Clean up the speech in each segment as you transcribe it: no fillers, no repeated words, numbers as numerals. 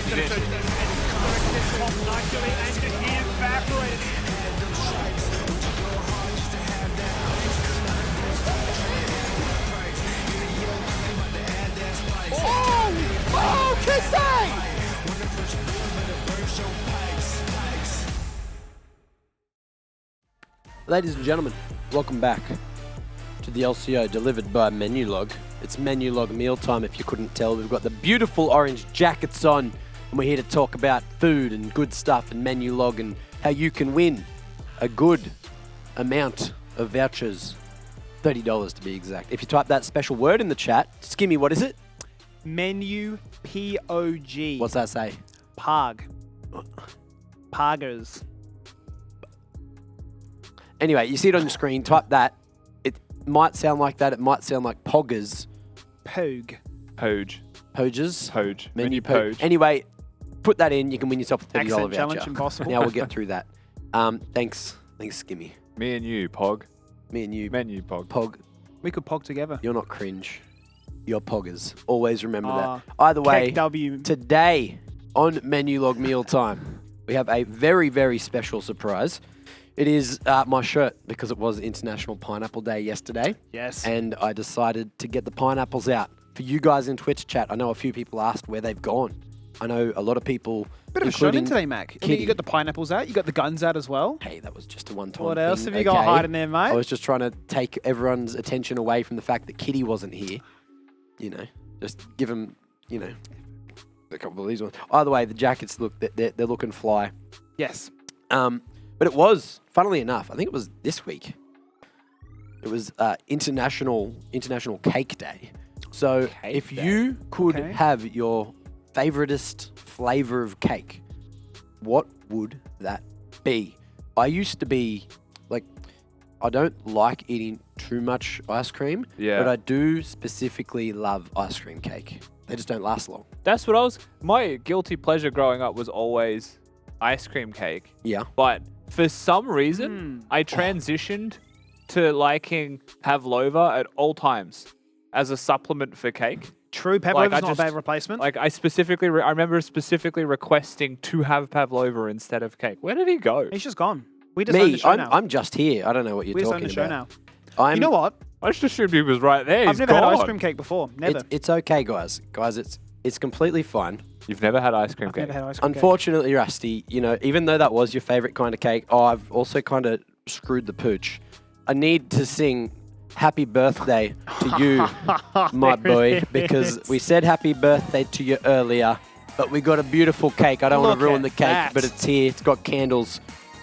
correct position. Oh, Kissay! Ladies and gentlemen, welcome back to the LCO delivered by Menulog. It's Menulog mealtime if you couldn't tell. We've got the beautiful orange jackets on and we're here to talk about food and good stuff and Menulog and how you can win a good amount of vouchers. $30 to be exact. If you type that special word in the chat, Skimmy, what is it? Menu P-O-G. What's that say? Pog. Poggers. Anyway, you see it on the screen, type that. It might sound like that, it might sound like poggers. Pogue. Poge. Poges? Poge. Menu Poge. Anyway, put that in, you can win yourself a $30 Accent voucher. challenge impossible. Now we'll get through that. Thanks, Skimmy. Me and you, Pog. Me and you, Menu, Pog. Pog. We could pog together. You're not cringe. You're poggers. Always remember Ah, that. Either way, W. today on Menulog Mealtime, we have a very, very special surprise. It is my shirt because it was International Pineapple Day yesterday. Yes. And I decided to get the pineapples out. For you guys in Twitch chat, I know a few people asked where they've gone. I know a lot of people, Bit of a shot in including today, Mac. I mean, Kitty. you got the pineapples out. You got the guns out as well. Hey, that was just a one-time What thing. else have you got hiding there, mate? I was just trying to take everyone's attention away from the fact that Kitty wasn't here. You know, just give them, you know, a couple of these ones. Either way, the jackets look, they're looking fly. Yes. But it was, funnily enough, I think it was this week. It was International Cake Day. So if you could have your favoritist flavor of cake, what would that be? I used to be like, I don't like eating too much ice cream, but I do specifically love ice cream cake. They just don't last long. That's what my guilty pleasure growing up was always ice cream cake. Yeah. But for some reason, I transitioned to liking pavlova at all times as a supplement for cake. True, pavlova's not a bad replacement. Like I remember specifically requesting to have pavlova instead of cake. Where did he go? He's just gone. We just own the show now. I'm just here. I don't know what you're We just talking own the show about. now. You know what? I just assumed he was right there. I've never had ice cream cake before. Never. It's okay, guys. Guys, it's completely fine. You've never had ice cream cake? Never had ice cream Unfortunately, Rusty, you know, even though that was your favorite kind of cake, I've also kind of screwed the pooch. I need to sing happy birthday to you, my boy, because we said happy birthday to you earlier, but we got a beautiful cake. I don't want to ruin the cake, but it's here. It's got candles.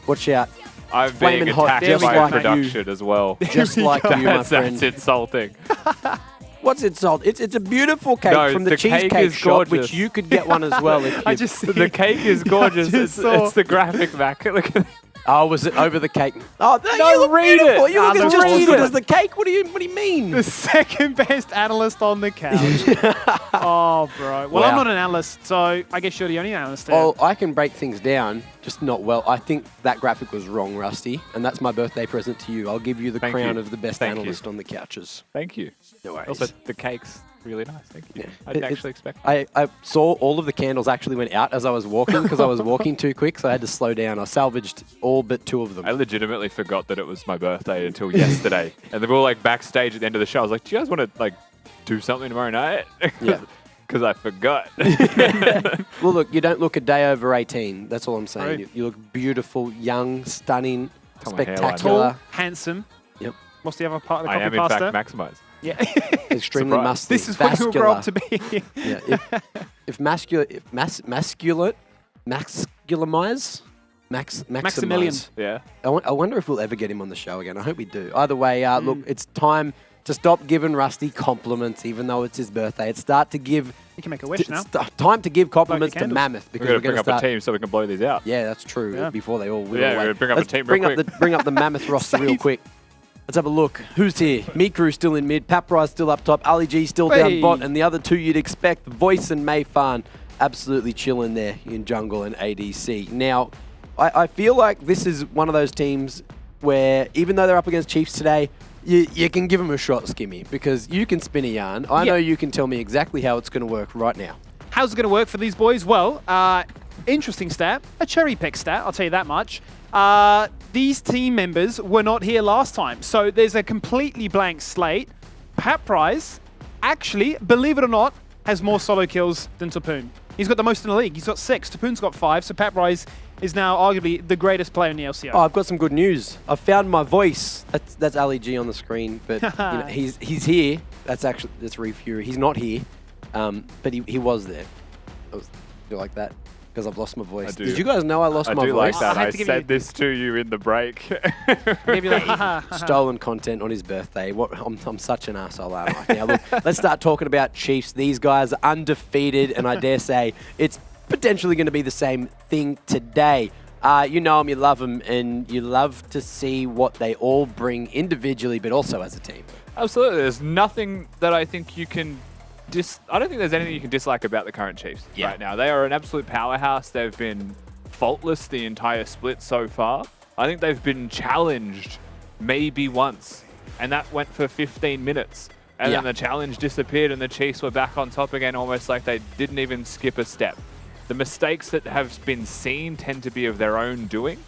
Watch out. I'm being attacked by production as well. Just like you, my friend. That's insulting. What's insult? It's a beautiful cake from the cheesecake shop, which you could get one as well. If you the cake is gorgeous. It's the graphic back. Look at Oh, was it over the cake? Oh, no, you look read beautiful. it. You look just as read good it. as the cake. What do you mean? The second best analyst on the couch. Oh, bro. Well, I'm not an analyst, so I guess you're the only analyst there. Well, I can break things down, just not well. I think that graphic was wrong, Rusty, and that's my birthday present to you. I'll give you the crown of the best analyst on the couches. Thank you. No worries. Also, the cake's really nice. Thank you. Yeah. I didn't actually expect that. I saw all of the candles actually went out as I was walking because I was walking too quick, so I had to slow down. I salvaged all but 2 of them. I legitimately forgot that it was my birthday until yesterday. And then we were like backstage at the end of the show. I was like, do you guys want to like do something tomorrow night? Yeah. Because I forgot. Well, look, you don't look a day over 18. That's all I'm saying. Right. You look beautiful, young, stunning, Tell my hairline. spectacular. Tall, handsome. Yep. What's the other part of the I copy am, in pasta? fact, maximized. Yeah. Extremely Surprise. muscly. This is what you'll grow up to be. Yeah. If maximilize, Maximilian. Yeah. I wonder if we'll ever get him on the show again. I hope we do. Either way, look, it's time to stop giving Rusty compliments, even though it's his birthday. It's start to give. You can make a wish now. Time to give compliments to candles. Mammoth because We're we're going going to bring to up a team so we can blow these out. Yeah, that's true. Yeah. Before they all. Yeah, we're going to bring up a team real quick. Bring up the Mammoth roster real quick. Let's have a look. Who's here? Mikru still in mid. Papryze still up top. Ali G still down bot. And the other two you'd expect, Voice and Meifan, absolutely chilling there in jungle and ADC. Now, I feel like this is one of those teams where, even though they're up against Chiefs today, you can give them a shot, Skimmy, because you can spin a yarn. I know you can tell me exactly how it's going to work right now. how's it going to work for these boys? Well, interesting stat, a cherry pick stat, I'll tell you that much. These team members were not here last time, so there's a completely blank slate. Papryze, actually, believe it or not, has more solo kills than Topoon. He's got the most in the league. He's got 6. Topoon's got 5, so Papryze is now arguably the greatest player in the LCO. Oh, I've got some good news. I've found my voice. That's Ali G on the screen, but he's here. That's Fury. He's not here, but he was there. I feel like that because I've lost my voice. Did you guys know I lost my voice? I do like that. I said this to you in the break. Maybe like, stolen content on his birthday. I'm such an asshole, aren't I? Now, look, let's start talking about Chiefs. These guys are undefeated, and I dare say it's potentially going to be the same thing today. You know them, you love them, and you love to see what they all bring individually, but also as a team. Absolutely. There's nothing that I think you can I don't think there's anything you can dislike about the current Chiefs right now. They are an absolute powerhouse. They've been faultless the entire split so far. I think they've been challenged maybe once, and that went for 15 minutes. And then the challenge disappeared, and the Chiefs were back on top again, almost like they didn't even skip a step. The mistakes that have been seen tend to be of their own doing.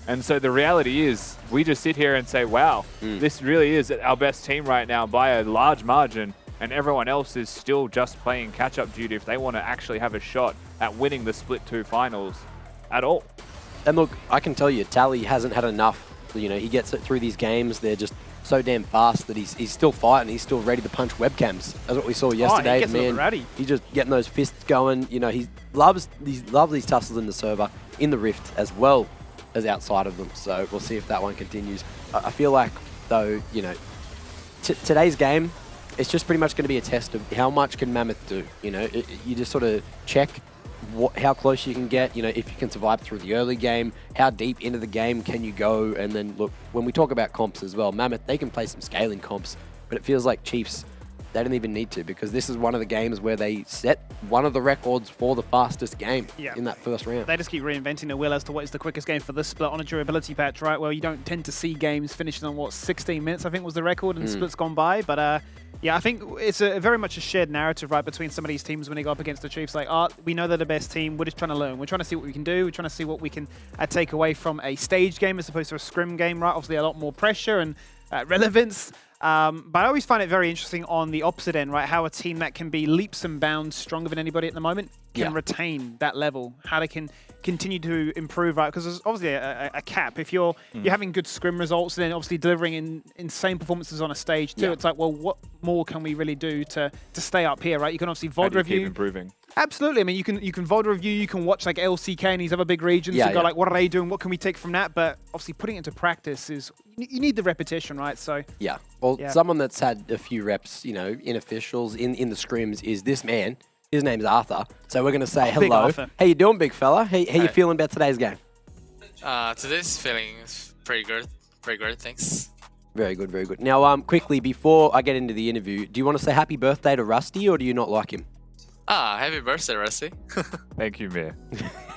And so the reality is, we just sit here and say, wow, this really is our best team right now by a large margin, and everyone else is still just playing catch-up duty if they want to actually have a shot at winning the Split 2 finals at all. And look, I can tell you, Tally hasn't had enough. You know, he gets it through these games. They're just so damn fast that he's still fighting. He's still ready to punch webcams. That's what we saw yesterday. He gets a little ready. He's just getting those fists going. You know, he loves these tussles in the server, in the Rift, as well as outside of them. So we'll see if that one continues. I feel like, though, you know, today's game, it's just pretty much going to be a test of how much can Mammoth do. You know, you just sort of check how close you can get, you know, if you can survive through the early game, how deep into the game can you go, and then look, when we talk about comps as well, Mammoth, they can play some scaling comps, but it feels like Chiefs, they don't even need to, because this is one of the games where they set one of the records for the fastest game in that first round. They just keep reinventing the wheel as to what is the quickest game for this split on a durability patch, right? Well, you don't tend to see games finishing on, 16 minutes, I think was the record, and splits gone by, but yeah, I think it's very much a shared narrative, right, between some of these teams when they go up against the Chiefs. Like, we know they're the best team. We're just trying to learn. We're trying to see what we can do. We're trying to see what we can take away from a stage game as opposed to a scrim game, right? Obviously, a lot more pressure and relevance. But I always find it very interesting on the opposite end, right? How a team that can be leaps and bounds stronger than anybody at the moment can retain that level. How they can continue to improve, right? Because there's obviously a cap. If you're having good scrim results and then obviously delivering insane performances on a stage too, it's like, well, what more can we really do to stay up here, right? You can obviously VOD review. Keep improving. Absolutely. I mean, you can VOD review, you can watch like LCK and these other big regions and go like, what are they doing? What can we take from that? But obviously putting it into practice is, you need the repetition, right? So yeah. Well, someone that's had a few reps, you know, in officials, in the scrims is this man. His name's Arthur. So we're going to say hello. How you doing, big fella? How you feeling about today's game? Today's feeling is pretty good. Pretty good, thanks. Very good, very good. Now, quickly, before I get into the interview, do you want to say happy birthday to Rusty, or do you not like him? Happy birthday, Rusty. Thank you, Mir.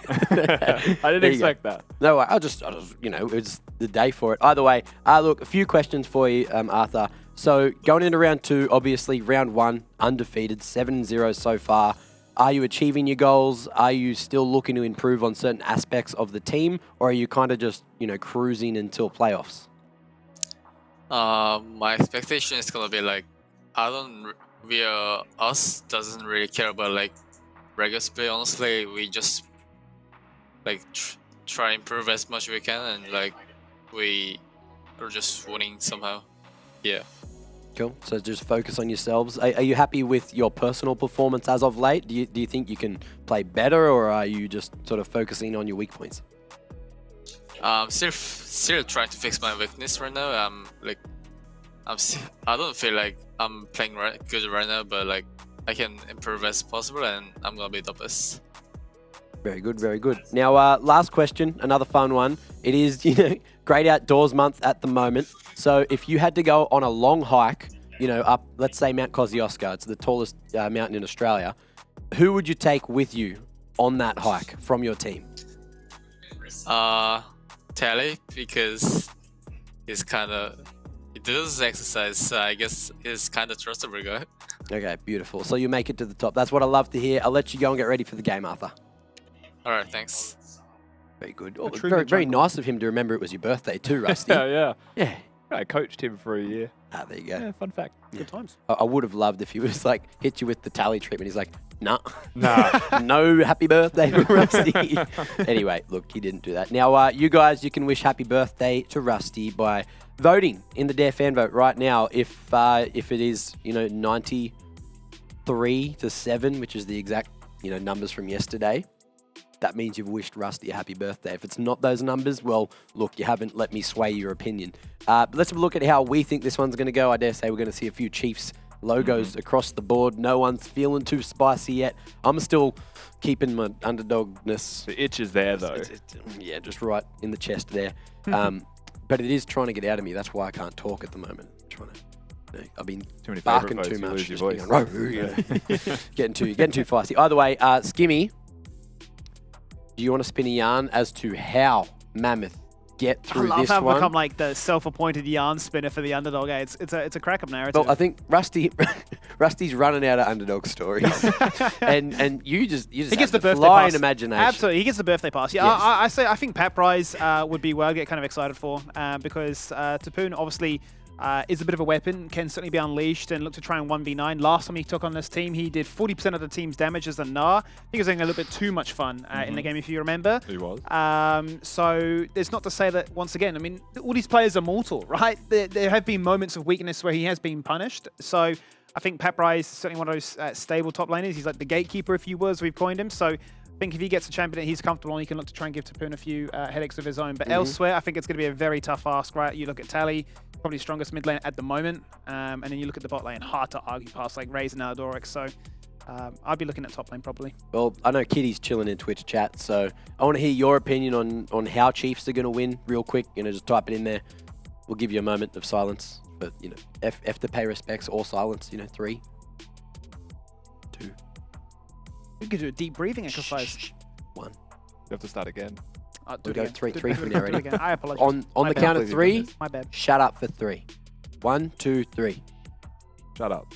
I didn't expect that. No, I just, you know, it's the day for it. Either way, look, a few questions for you, Arthur. So going into round 2, obviously round 1, undefeated, 7-0 so far. Are you achieving your goals? Are you still looking to improve on certain aspects of the team, or are you kind of just, you know, cruising until playoffs? My expectation is gonna be like, us doesn't really care about like regular split. Honestly, we just like try and improve as much as we can, and like we are just winning somehow. Yeah. Cool. So just focus on yourselves. Are you happy with your personal performance as of late? Do you think you can play better, or are you just sort of focusing on your weak points? Still trying to fix my weakness right now. I don't feel like I'm playing good right now, but like I can improve as possible, and I'm gonna be the best. Very good, very good. Now, last question, another fun one. It is, you know, great outdoors month at the moment. So if you had to go on a long hike, you know, up, let's say Mount Kosciuszko, it's the tallest mountain in Australia, who would you take with you on that hike from your team? Tally, because he does exercise, so I guess he's kind of trustable guy. Okay, beautiful. So you make it to the top. That's what I love to hear. I'll let you go and get ready for the game, Arthur. All right, thanks. Very good. Oh, true very, good very jungle. nice of him to remember it was your birthday too, Rusty. Yeah. Yeah. I coached him for a year. Ah, there you go. Yeah, fun fact. Good times. I would have loved if he was like, hit you with the tally treatment. He's like, nah. Nah. No happy birthday to Rusty. Anyway, look, he didn't do that. Now, you guys, you can wish happy birthday to Rusty by voting in the Dare fan vote right now. If it is, 93-7, which is the exact, numbers from yesterday, that means you've wished Rusty a happy birthday. If it's not those numbers, well, look, you haven't let me sway your opinion. But let's have a look at how we think this one's going to go. I dare say we're going to see a few Chiefs logos across the board. No one's feeling too spicy yet. I'm still keeping my underdogness. The itch is there, though. Yeah, just right in the chest there. But it is trying to get out of me. That's why I can't talk at the moment. I'm trying to. I've been Too many barking favourite too votes, much. you Just lose your voice. getting too feisty. Either way, Skimmy, do you want to spin a yarn as to how Mammoth get I through love this how I've one? become like the self-appointed yarn spinner for the underdog. It's a crack-up narrative. Well, I think Rusty's running out of underdog stories, and you just he have gets the to birthday fly pass. in imagination. Absolutely, he gets the birthday pass. Yeah, Yes. I think Papryze would be where I get kind of excited for because Topoon obviously is a bit of a weapon, can certainly be unleashed and look to try and 1v9. Last time he took on this team, he did 40% of the team's damage as a Gnar. I think he was having a little bit too much fun in the game, if you remember. He was. So it's not to say that, once again, I mean, all these players are mortal, right? There have been moments of weakness where he has been punished. So I think Papryze is certainly one of those stable top laners. He's like the gatekeeper, if you will, as we've coined him. So I think if he gets a champion that he's comfortable on, he can look to try and give Topoon a few headaches of his own. But elsewhere, I think it's going to be a very tough ask, right? You look at Tally, probably strongest mid lane at the moment. And then you look at the bot lane, hard to argue past like Raes and Aladoric. So I'd be looking at top lane probably. Well, I know Kitty's chilling in Twitch chat, so I want to hear your opinion on how Chiefs are going to win real quick. Just type it in there. We'll give you a moment of silence. But, F to pay respects or silence, 3, 2, You could do a deep breathing exercise. 1. You have to start again. Do We'll go it again. 3 Do from it now, ready? again. I apologize. On My the bad. count of Please, 3, My bad. shut up for 3. 1, 2, 3. Shut up.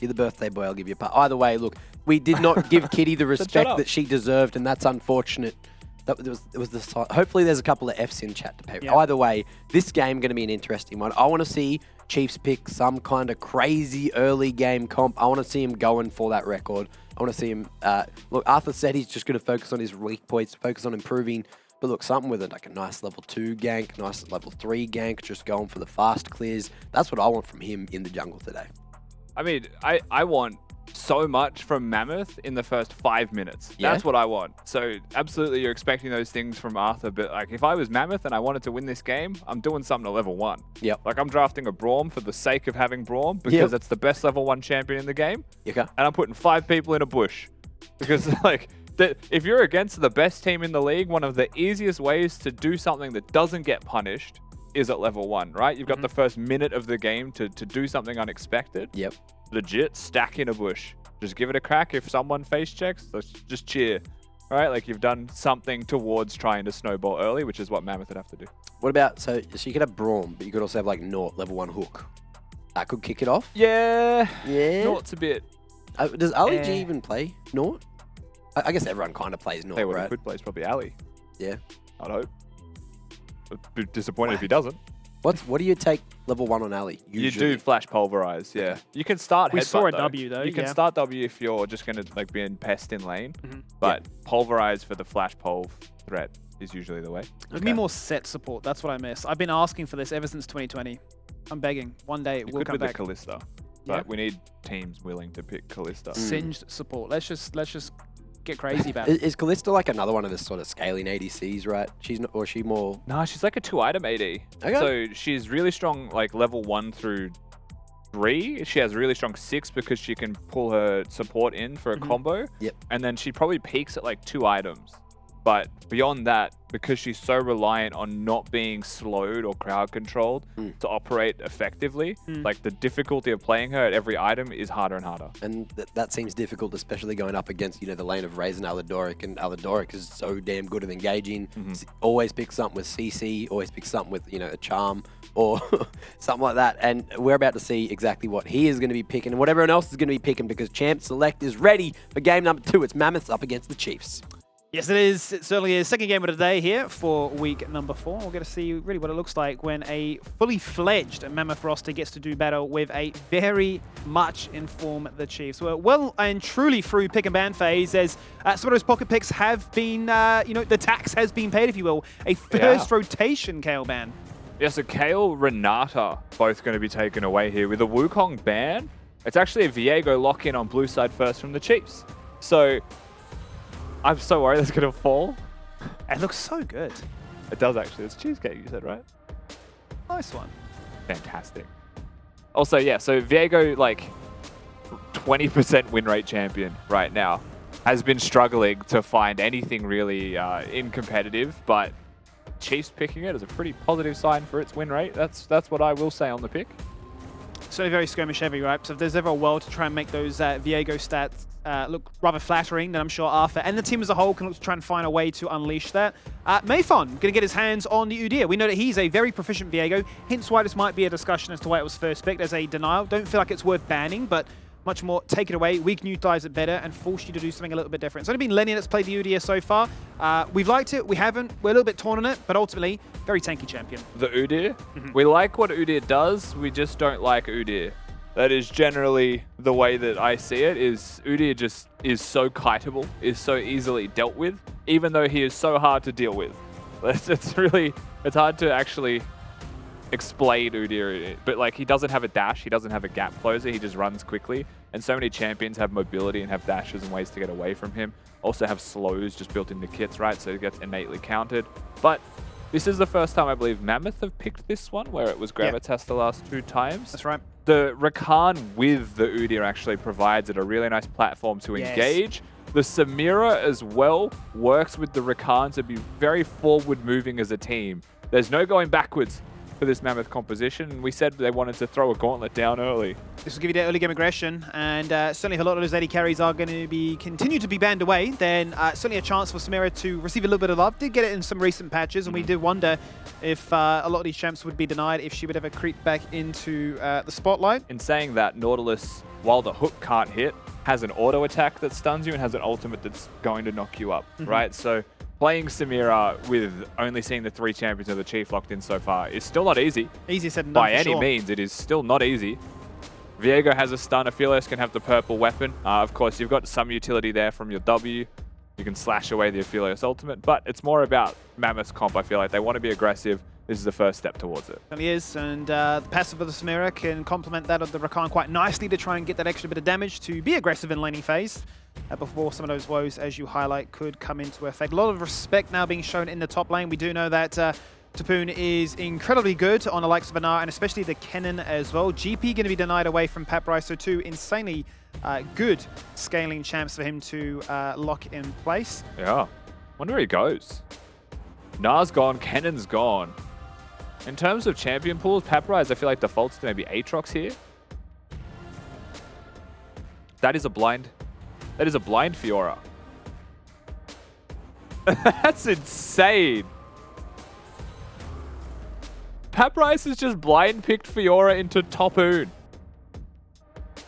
You're the birthday boy, I'll give you a part. Either way, look, we did not give Kitty the respect up. that she deserved, and that's unfortunate. It was the hopefully there's a couple of Fs in chat to pay. Yeah. Either way, this game going to be an interesting one. I want to see Chiefs pick some kind of crazy early game comp. I want to see him going for that record. I want to see him. Look, Arthur said he's just going to focus on his weak points, focus on improving. But look, something with it, like a nice level 2 gank, nice level 3 gank, just going for the fast clears. That's what I want from him in the jungle today. I mean, I want so much from Mammoth in the first 5 minutes. Yeah? That's what I want. So absolutely you're expecting those things from Arthur, but like if I was Mammoth and I wanted to win this game, I'm doing something to level 1. Yep. Like I'm drafting a Braum for the sake of having Braum because Yep. it's the best level 1 champion in the game. Okay. And I'm putting 5 people in a bush. Because like if you're against the best team in the league, one of the easiest ways to do something that doesn't get punished is at level 1, right? You've got the first minute of the game to do something unexpected. Yep. Legit, stack in a bush. Just give it a crack. If someone face checks, let's just cheer. All right, like you've done something towards trying to snowball early, which is what Mammoth would have to do. What about, so you could have Braum, but you could also have like Naut, level 1 hook. That could kick it off. Yeah. Yeah. Naught's a bit. Does Ali G even play Naut? I guess everyone kind of plays Naut, Hey, what right? a good place, probably Ali. Yeah. I'd hope. I'd be disappointed if he doesn't. What do you take level 1 on Ali? You do flash pulverize, yeah. You can start We headbutt, saw a though. W, though, You can yeah. start W if you're just going to like be in pest in lane, but pulverize for the flash pulv threat is usually the way. Give me more set support. That's what I miss. I've been asking for this ever since 2020. I'm begging. One day it You will could come with the back. Callista, but we need teams willing to pick Callista. Singed support. Let's just get crazy about it. Is Callista like another one of the sort of scaling ADCs, right? She's not, or is she more... No, she's like a 2-item AD. Okay. So she's really strong, like level 1 through 3. She has really strong 6 because she can pull her support in for a combo. Yep. And then she probably peaks at like 2 items. But beyond that, because she's so reliant on not being slowed or crowd controlled to operate effectively, like the difficulty of playing her at every item is harder and harder. And that seems difficult, especially going up against, the lane of Raes and Aladoric. And Aladoric is so damn good at engaging. Always picks something with CC, always picks something with, a charm or something like that. And we're about to see exactly what he is going to be picking and what everyone else is going to be picking, because Champ Select is ready for game number 2. It's Mammoths up against the Chiefs. Yes, it is. It certainly is. Second game of the day here for week number 4. We're going to see really what it looks like when a fully fledged Mammoth roster gets to do battle with a very much informed the Chiefs. We're well and truly through pick and ban phase, as some of those pocket picks have been, the tax has been paid, if you will. A first rotation Kayle ban. Yeah, so Kayle, Renata, both going to be taken away here. With a Wukong ban, it's actually a Viego lock-in on blue side first from the Chiefs. So I'm so worried it's going to fall. It looks so good. It does actually. It's cheesecake, you said, right? Nice one. Fantastic. Also, yeah, so Viego, 20% win rate champion right now, has been struggling to find anything really in competitive, but Chiefs picking it is a pretty positive sign for its win rate. That's what I will say on the pick. So very skirmish heavy, right? So if there's ever a world to try and make those Viego stats look rather flattering, then I'm sure Arthur and the team as a whole can look to try and find a way to unleash that. Meifan going to get his hands on the Udyr. We know that he's a very proficient Viego, hence why this might be a discussion as to why it was first picked as a denial. Don't feel like it's worth banning, but much more take it away, we can utilize it better and force you to do something a little bit different. It's only been Lenny that's played the Udyr so far. We've liked it, we haven't. We're a little bit torn on it, but ultimately, very tanky champion. The Udyr? We like what Udyr does, we just don't like Udyr. That is generally the way that I see it, is Udyr just is so kiteable, is so easily dealt with, even though he is so hard to deal with. It's hard to actually explain Udyr, but he doesn't have a dash, he doesn't have a gap closer, he just runs quickly, and so many champions have mobility and have dashes and ways to get away from him. Also have slows just built into kits, right, so it gets innately countered. But this is the first time I believe Mammoth have picked this one, where it was Gravitas the last 2 times. That's right. The Rakan with the Udyr actually provides it a really nice platform to engage. The Samira as well works with the Rakan to be very forward moving as a team. There's no going backwards for this Mammoth composition, and we said they wanted to throw a gauntlet down early. This will give you that early game aggression, and certainly if a lot of those AD carries are going to continue to be banned away, then certainly a chance for Samira to receive a little bit of love. Did get it in some recent patches, and we did wonder if a lot of these champs would be denied if she would ever creep back into the spotlight. In saying that, Nautilus, while the hook can't hit, has an auto attack that stuns you and has an ultimate that's going to knock you up, right? So playing Samira with only seeing the 3 champions of the Chief locked in so far is still not easy. Easier said than done, by any means, it is still not easy. Viego has a stun. Aphelios can have the purple weapon. Of course, you've got some utility there from your W. You can slash away the Aphelios ultimate, but it's more about Mammoth's comp, I feel like. They want to be aggressive. This is the first step towards it. It is, and the passive of the Samira can complement that of the Rakan quite nicely to try and get that extra bit of damage to be aggressive in laning phase before some of those woes, as you highlight, could come into effect. A lot of respect now being shown in the top lane. We do know that Topoon is incredibly good on the likes of Anar, and especially the Kennen as well. GP going to be denied away from Papryze, so 2 insanely good scaling champs for him to lock in place. Yeah. Wonder where he goes. Nar's gone, Kennen's gone. In terms of champion pools, Papryze, I feel like defaults to maybe Aatrox here. That is a blind Fiora. That's insane. Papryze has just blind picked Fiora into Topoon.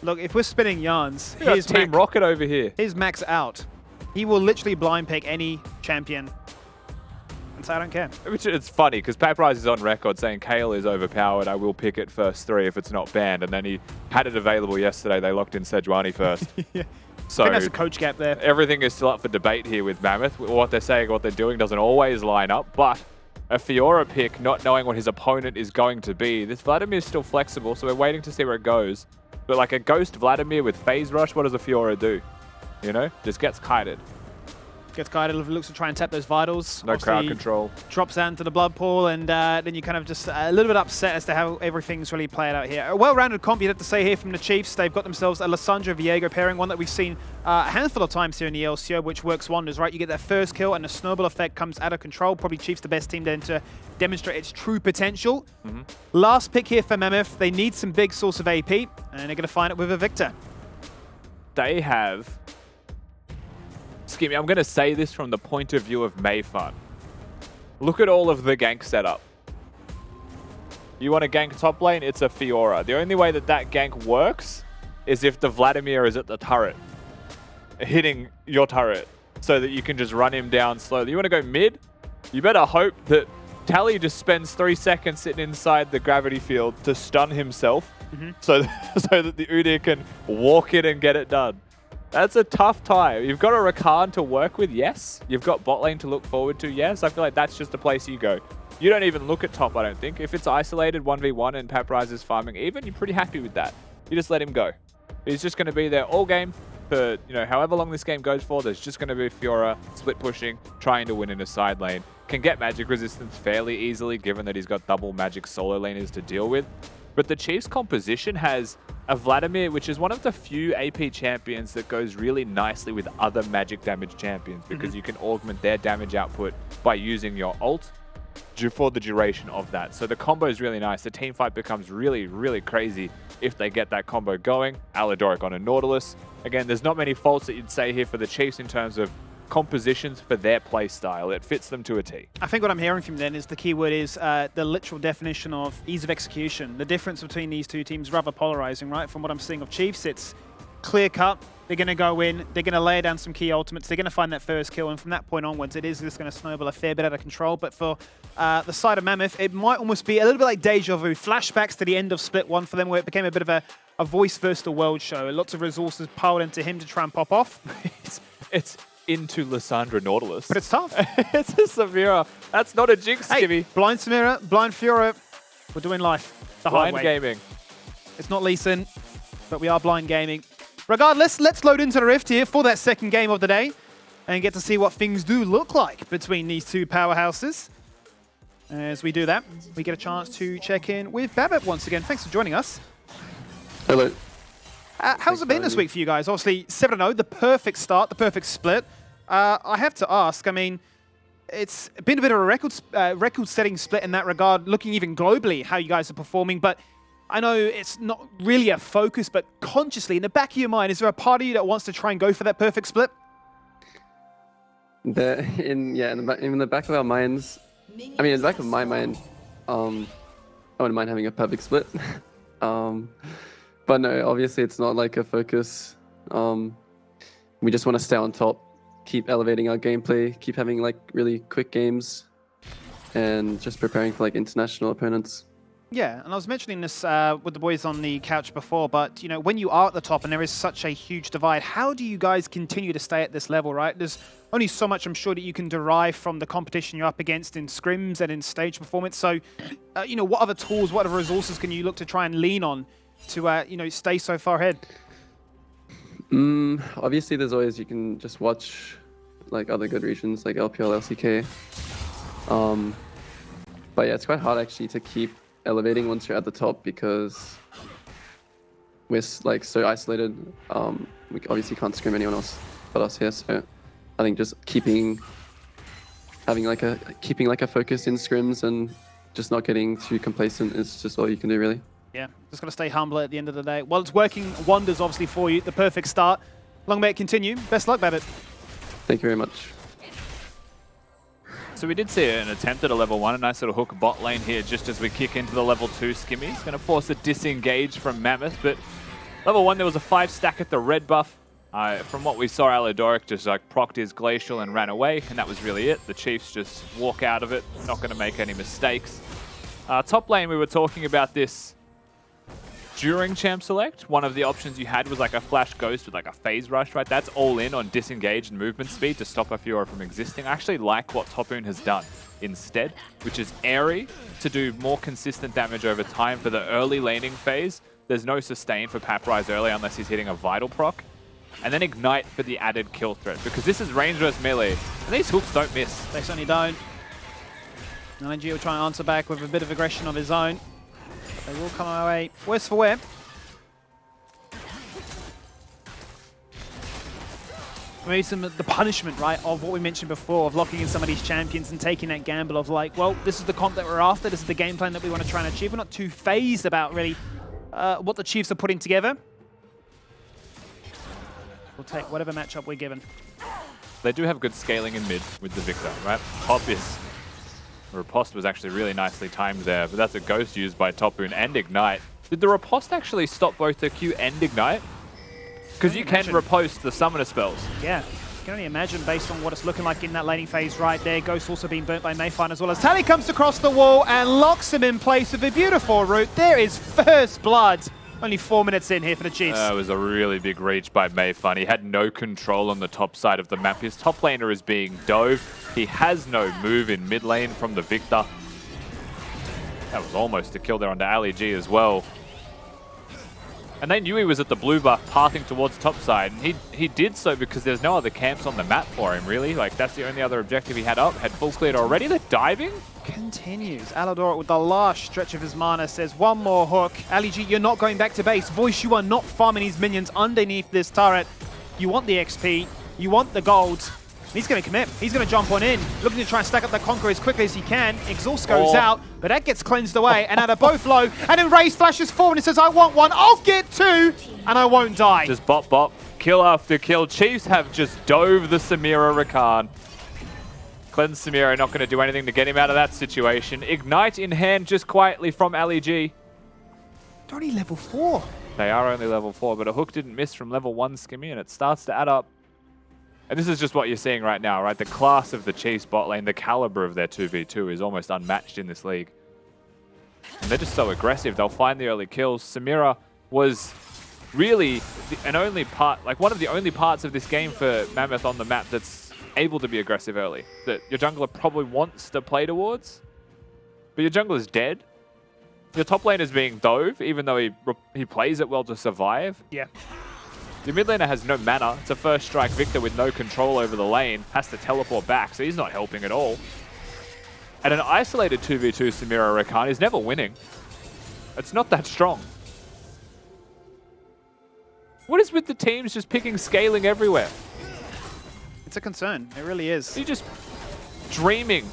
Look, if we're spinning yarns, here's Team Rocket over here. Here's Max out. He will literally blind pick any champion. And so I don't care. Which it's funny because Papryze is on record saying Kayle is overpowered. I will pick it first 3 if it's not banned. And then he had it available yesterday. They locked in Sejuani first. Yeah. So I think that's a coach gap there. Everything is still up for debate here with Mammoth. What they're saying, what they're doing doesn't always line up. But a Fiora pick, not knowing what his opponent is going to be. This Vladimir is still flexible, so we're waiting to see where it goes. But like a Ghost Vladimir with Phase Rush, what does a Fiora do? You know, just gets kited. Gets guided, looks to try and tap those vitals. No Obviously, crowd control. Drops down to the blood pool, and then you kind of just a little bit upset as to how everything's really played out here. A well-rounded comp, you'd have to say here from the Chiefs. They've got themselves a Lissandra Viego pairing, one that we've seen a handful of times here in the LCO, which works wonders, right? You get that first kill, and the snowball effect comes out of control. Probably Chiefs the best team then to demonstrate its true potential. Last pick here for Mammoth. They need some big source of AP, and they're going to find it with a Viktor. They have... Skimmy, I'm going to say this from the point of view of Meifan. Look at all of the gank setup. You want to gank top lane? It's a Fiora. The only way that that gank works is if the Vladimir is at the turret, hitting your turret, so that you can just run him down slowly. You want to go mid? You better hope that Tally just spends 3 seconds sitting inside the gravity field to stun himself, so that the Udyr can walk in and get it done. That's a tough tie. You've got a Rakan to work with, yes. You've got bot lane to look forward to, yes. I feel like that's just the place you go. You don't even look at top, I don't think. If it's isolated 1v1 and Papryze is farming even, you're pretty happy with that. You just let him go. He's just going to be there all game for, you know, however long this game goes for. There's just going to be Fiora split pushing, trying to win in a side lane. Can get magic resistance fairly easily, given that he's got double magic solo laners to deal with. But the Chiefs' composition has a Vladimir, which is one of the few AP champions that goes really nicely with other magic damage champions, because you can augment their damage output by using your ult for the duration of that. So the combo is really nice. The team fight becomes really, really crazy if they get that combo going. Aladoric on a Nautilus. Again, there's not many faults that you'd say here for the Chiefs in terms of compositions for their play style. It fits them to a T. I think what I'm hearing from then is the keyword is the literal definition of ease of execution. The difference between these two teams is rather polarizing, right? From what I'm seeing of Chiefs, it's clear cut. They're going to go in, they're going to lay down some key ultimates, they're going to find that first kill, and from that point onwards, it is just going to snowball a fair bit out of control. But for the side of Mammoth, it might almost be a little bit like deja vu, flashbacks to the end of Split 1 for them, where it became a bit of a voice versus the world show. Lots of resources piled into him to try and pop off. it's into Lissandra Nautilus. But it's tough. It's a Samira. That's not a jinx, Skimmy. Hey, blind Samira, blind Fiora. We're doing life the hard way. Blind gaming. It's not Lee Sin, but we are blind gaming. Regardless, let's load into the Rift here for that second game of the day and get to see what things do look like between these two powerhouses. As we do that, we get a chance to check in with Babbitt once again. Thanks for joining us. Hello. How's it been this week for you guys? Obviously, 7-0, the perfect start, the perfect split. I have to ask, I mean, it's been a bit of a record-setting split in that regard, looking even globally how you guys are performing, but I know it's not really a focus, but consciously, in the back of your mind, is there a part of you that wants to try and go for that perfect split? In the back of our minds, I mean, in the back of my mind, I wouldn't mind having a perfect split. But no, obviously it's not like a focus. We just want to stay on top, keep elevating our gameplay, keep having like really quick games, and just preparing for like international opponents. Yeah, and I was mentioning this with the boys on the couch before, but you know, when you are at the top and there is such a huge divide, how do you guys continue to stay at this level, right? There's only so much I'm sure that you can derive from the competition you're up against in scrims and in stage performance. So, you know, what other tools, what other resources can you look to try and lean on to, you know, stay so far ahead? Obviously, there's always, you can just watch like other good regions like LPL, LCK. But yeah, it's quite hard actually to keep elevating once you're at the top because we're like so isolated. We obviously can't scrim anyone else but us here. So I think just keeping like a focus in scrims and just not getting too complacent is just all you can do really. Yeah, just got to stay humble at the end of the day. Well, it's working wonders obviously for you. The perfect start. Long may it continue. Best luck, Babbitt. Thank you very much. So we did see an attempt at a level 1, a nice little hook bot lane here just as we kick into the level 2 Skimmy. It's going to force a disengage from Mammoth, but level 1 there was a 5-stack at the red buff. From what we saw, Aladoric just like procced his Glacial and ran away, and that was really it. The Chiefs just walk out of it, not going to make any mistakes. Top lane, we were talking about this during Champ Select. One of the options you had was like a Flash Ghost with like a Phase Rush, right? That's all in on disengage and movement speed to stop a Fiora from existing. I actually like what Topoon has done instead, which is Airy to do more consistent damage over time for the early laning phase. There's no sustain for Papryze early unless he's hitting a Vital proc. and then Ignite for the added kill threat, because this is range versus melee, and these hooks don't miss. They certainly don't. LNG will try and answer back with a bit of aggression of his own. But they will come our way worse for wear. Maybe the punishment, right, of what we mentioned before, of locking in some of these champions and taking that gamble of like, well, this is the comp that we're after, this is the game plan that we want to try and achieve. We're not too phased about really what the Chiefs are putting together. We'll take whatever matchup we're given. They do have good scaling in mid with the Viktor, right? Top is... Riposte was actually really nicely timed there, but that's a Ghost used by Topoon and Ignite. Did the Riposte actually stop both the Q and Ignite? Because you can riposte the summoner spells. Yeah, you can only imagine based on what it's looking like in that laning phase right there. Ghost also being burnt by Meifan as well as Tally comes across the wall and locks him in place with a beautiful route. There is first blood. Only 4 minutes in here for the Chiefs. That was a really big reach by Meifan. He had no control on the top side of the map. His top laner is being dove. He has no move in mid lane from the Viktor. That was almost a kill there onto Ali G as well. And they knew he was at the blue buff pathing towards top side, and he did so because there's no other camps on the map for him, really. Like, that's the only other objective he had up. Had full cleared already. They're diving. Continues. Aladoric with the last stretch of his mana says, one more hook. Ali G, you're not going back to base. Voice, you are not farming these minions underneath this turret. You want the XP. You want the gold. He's going to commit. He's going to jump on in, looking to try and stack up that Conqueror as quickly as he can. Exhaust goes out, but that gets cleansed away, and now they're both low. And then Raes flashes forward and says, I want one, I'll get two, and I won't die. Just bop bop, kill after kill. Chiefs have just dove the Samira Rakan. Cleanse Samira, not going to do anything to get him out of that situation. Ignite in hand just quietly from Ali G. They're only level 4. They are only level 4, but a hook didn't miss from level 1 Skimmy, and it starts to add up. And this is just what you're seeing right now, right? The class of the Chiefs bot lane, the caliber of their 2v2 is almost unmatched in this league. And they're just so aggressive. They'll find the early kills. Samira was really one of the only parts of this game for Mammoth on the map that's able to be aggressive early. That your jungler probably wants to play towards, but your jungler is dead. Your top lane is being dove, even though he plays it well to survive. Yeah. The mid laner has no mana. It's a first strike Viktor with no control over the lane. Has to teleport back, so he's not helping at all. And an isolated 2v2 Samira Rakan is never winning. It's not that strong. What is with the teams just picking scaling everywhere? It's a concern. It really is. You're just dreaming.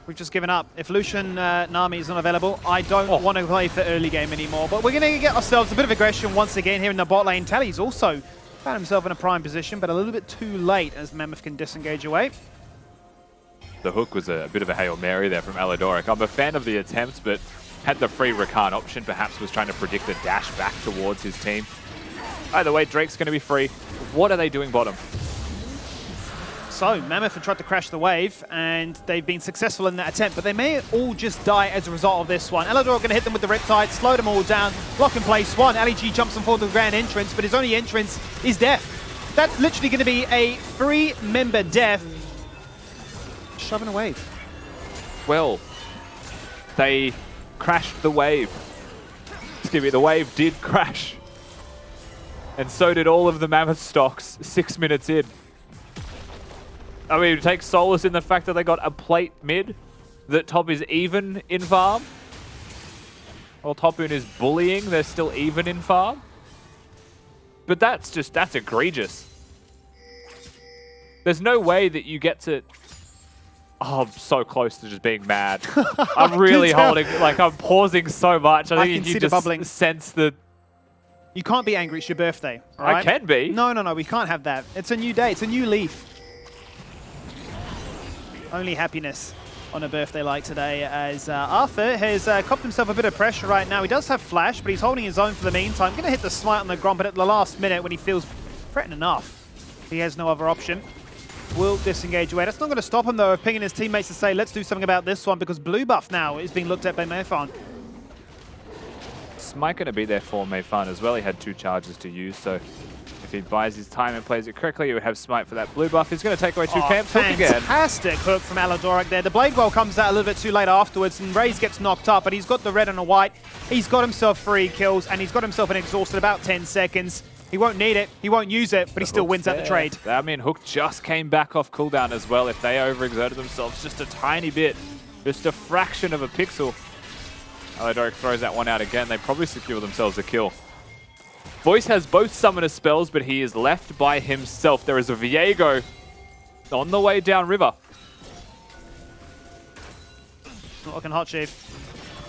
We've just given up. If Lucian Nami is not available, I don't want to play for early game anymore. But we're going to get ourselves a bit of aggression once again here in the bot lane. Tally's also found himself in a prime position, but a little bit too late as Mammoth can disengage away. The hook was a bit of a Hail Mary there from Aladoric. I'm a fan of the attempt, but had the free Rakan option, perhaps was trying to predict a dash back towards his team. Either way, Drake's going to be free. What are they doing bottom? So, Mammoth have tried to crash the wave, and they've been successful in that attempt, but they may all just die as a result of this one. Aladoric going to hit them with the Riptide, slow them all down, block in place one. Ali G jumps them for the grand entrance, but his only entrance is death. That's literally going to be a 3-member death. Shoving a wave. Well, they crashed the wave. Excuse me, the wave did crash. And so did all of the Mammoth stocks 6 minutes in. I mean, take solace in the fact that they got a plate mid, that top is even in farm. While Topoon is bullying, they're still even in farm. But that's egregious. There's no way that you get to... Oh, I'm so close to just being mad. I'm really holding, like, I'm pausing so much. I think you just sense the... You can't be angry, it's your birthday. Right? I can be. No, we can't have that. It's a new day, it's a new leaf. Only happiness on a birthday like today, as Arthur has copped himself a bit of pressure right now. He does have flash, but he's holding his own for the meantime. Going to hit the smite on the Grom, but at the last minute when he feels threatened enough, he has no other option. Will disengage away. That's not going to stop him, though, of pinging his teammates to say, let's do something about this one, because blue buff now is being looked at by Meifan. Smite going to be there for Meifan as well. He had 2 charges to use, so if he buys his time and plays it correctly, he would have Smite for that blue buff. He's going to take away 2 camps. Hook again. Fantastic hook from Aladoric there. The Blade Well comes out a little bit too late afterwards, and Raes gets knocked up, but he's got the red and the white. He's got himself 3 kills, and he's got himself an exhaust at about 10 seconds. He won't need it. He won't use it, but he still wins at the trade. I mean, Hook just came back off cooldown as well. If they overexerted themselves just a tiny bit, just a fraction of a pixel, Aladoric throws that one out again. They probably secure themselves a kill. Voice has both summoner spells, but he is left by himself. There is a Viego on the way down river. Not looking hot, Chief.